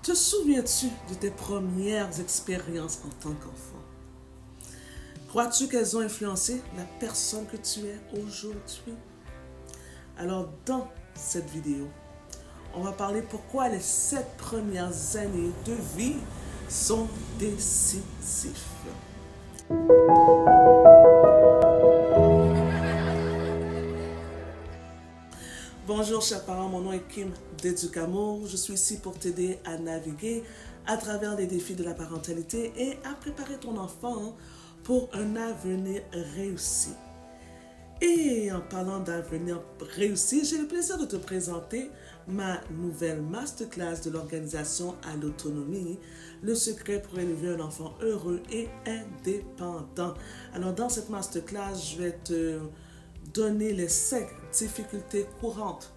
Te souviens-tu de tes premières expériences en tant qu'enfant? Crois-tu qu'elles ont influencé la personne que tu es aujourd'hui? Alors, dans cette vidéo, on va parler pourquoi les 7 premières années de vie sont décisives. Bonjour chers parents, mon nom est Kim d'Éducamour. Je suis ici pour t'aider à naviguer à travers les défis de la parentalité et à préparer ton enfant pour un avenir réussi. Et en parlant d'avenir réussi, j'ai le plaisir de te présenter ma nouvelle masterclass de l'organisation à l'autonomie, le secret pour élever un enfant heureux et indépendant. Alors dans cette masterclass, je vais te donner les 5 difficultés courantes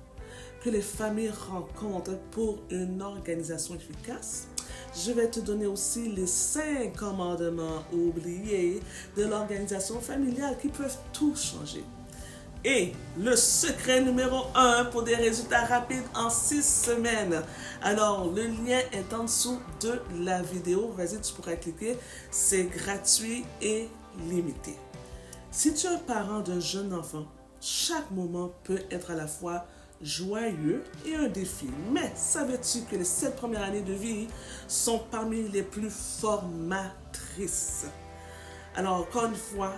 que les familles rencontrent pour une organisation efficace. Je vais te donner aussi les 5 commandements oubliés de l'organisation familiale qui peuvent tout changer. Et le secret numéro 1 pour des résultats rapides en 6 semaines. Alors, le lien est en dessous de la vidéo. Vas-y, tu pourras cliquer. C'est gratuit et limité. Si tu es un parent d'un jeune enfant, chaque moment peut être à la fois joyeux et un défi. Mais savais-tu que les 7 premières années de vie sont parmi les plus formatrices? Alors, encore une fois,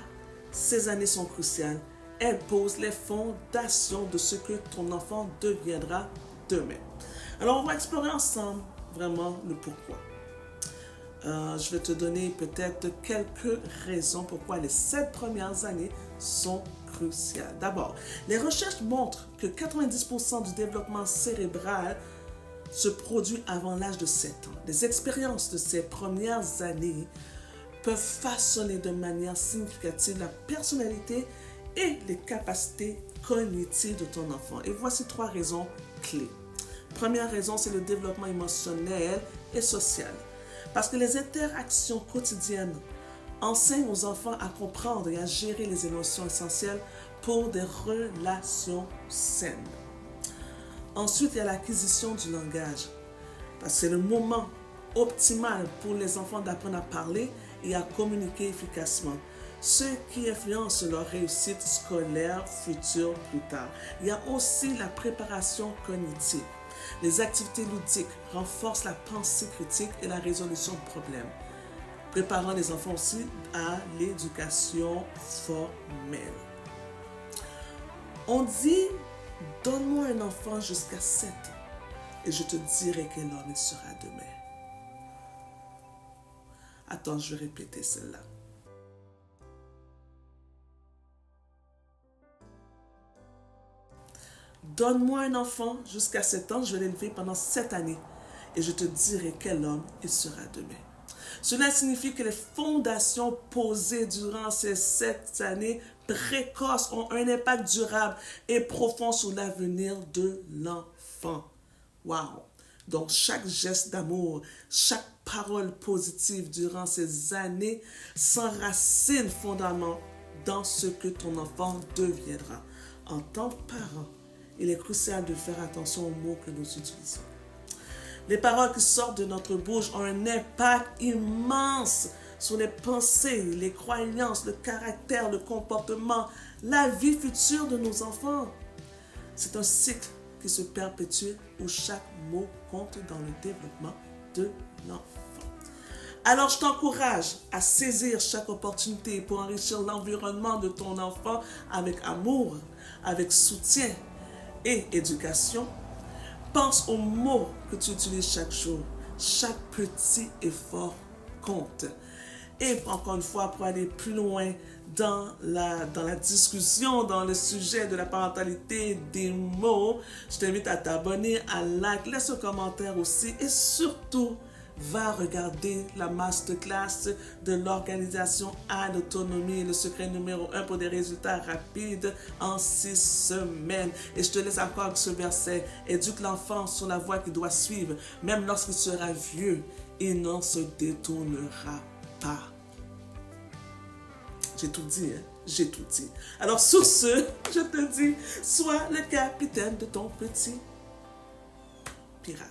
ces années sont cruciales. Elles posent les fondations de ce que ton enfant deviendra demain. Alors, on va explorer ensemble vraiment le pourquoi. Je vais te donner peut-être quelques raisons pourquoi les 7 premières années sont cruciales. D'abord, les recherches montrent que 90% du développement cérébral se produit avant l'âge de 7 ans. Les expériences de ces premières années peuvent façonner de manière significative la personnalité et les capacités cognitives de ton enfant. Et voici 3 raisons clés. Première raison, c'est le développement émotionnel et social. Parce que les interactions quotidiennes enseignent aux enfants à comprendre et à gérer les émotions essentielles pour des relations saines. Ensuite, il y a l'acquisition du langage. Parce que c'est le moment optimal pour les enfants d'apprendre à parler et à communiquer efficacement, ce qui influence leur réussite scolaire future plus tard. Il y a aussi la préparation cognitive. Les activités ludiques renforcent la pensée critique et la résolution de problèmes, préparant les enfants aussi à l'éducation formelle. On dit, donne-moi un enfant jusqu'à 7 ans et je te dirai quel homme il sera demain. Attends, je vais répéter celle-là. Donne-moi un enfant jusqu'à 7 ans, je vais l'élever pendant 7 années et je te dirai quel homme il sera demain. Cela signifie que les fondations posées durant ces 7 années précoces ont un impact durable et profond sur l'avenir de l'enfant. Wow! Donc, chaque geste d'amour, chaque parole positive durant ces années s'enracine fondamentalement dans ce que ton enfant deviendra. En tant que parent, il est crucial de faire attention aux mots que nous utilisons. Les paroles qui sortent de notre bouche ont un impact immense sur les pensées, les croyances, le caractère, le comportement, la vie future de nos enfants. C'est un cycle qui se perpétue où chaque mot compte dans le développement de l'enfant. Alors, je t'encourage à saisir chaque opportunité pour enrichir l'environnement de ton enfant avec amour, avec soutien et éducation. Pense aux mots que tu utilises chaque jour. Chaque petit effort compte. Et encore une fois, pour aller plus loin dans la discussion, dans le sujet de la parentalité des mots, je t'invite à t'abonner, à like, laisse un commentaire aussi et surtout, va regarder la masterclass de l'organisation à l'autonomie, le secret numéro 1 pour des résultats rapides en 6 semaines. Et je te laisse encore avec ce verset. Éduque l'enfant sur la voie qu'il doit suivre. Même lorsqu'il sera vieux, il n'en se détournera pas. J'ai tout dit, hein? J'ai tout dit. Alors sur ce, je te dis, sois le capitaine de ton petit pirate.